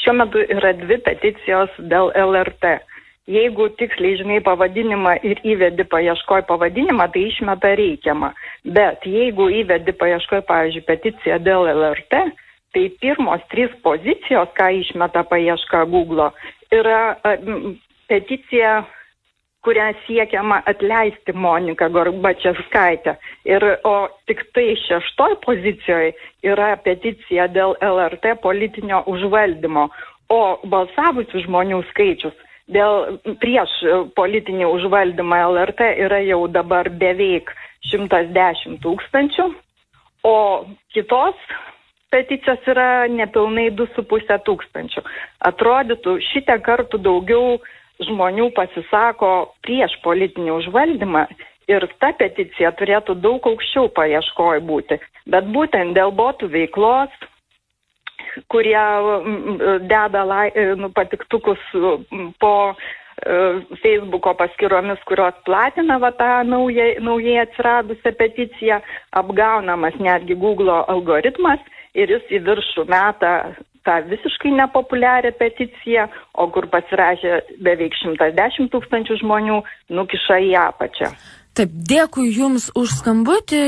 Šiuo metu yra 2 peticijos dėl LRT. Jeigu tiksliai žinai pavadinimą ir įvedi paieškoj pavadinimą, tai išmeta reikiamą. Bet jeigu įvedi paieškoj, pavyzdžiui, peticiją dėl LRT, tai pirmos 3 pozicijos, ką išmeta paieška Google, yra peticija, kurią siekiama atleisti Moniką Gorbačevskaitę. O tik tai 6 pozicijoje yra peticija dėl LRT politinio užvaldymo. O balsavusių žmonių skaičius prieš politinį užvaldymą LRT yra jau dabar beveik 110 000, o kitos peticijos yra nepilnai 2,5 tūkstančių. Atrodytų, šitą kartų daugiau žmonių pasisako prieš politinį užvaldymą ir ta peticija turėtų daug aukščiau paieškoj būti. Bet būtent dėl botų veiklos, kurie deda patiktukus po Facebooko paskyromis, kurios platina tą naujai atsiradusią peticiją, apgaunamas netgi Google algoritmas ir jis į viršų meta tą visiškai nepopuliarią peticiją, o kur pasirašė beveik 110 000 žmonių, nukiša į apačią. Taip, dėkui Jums už skambutį.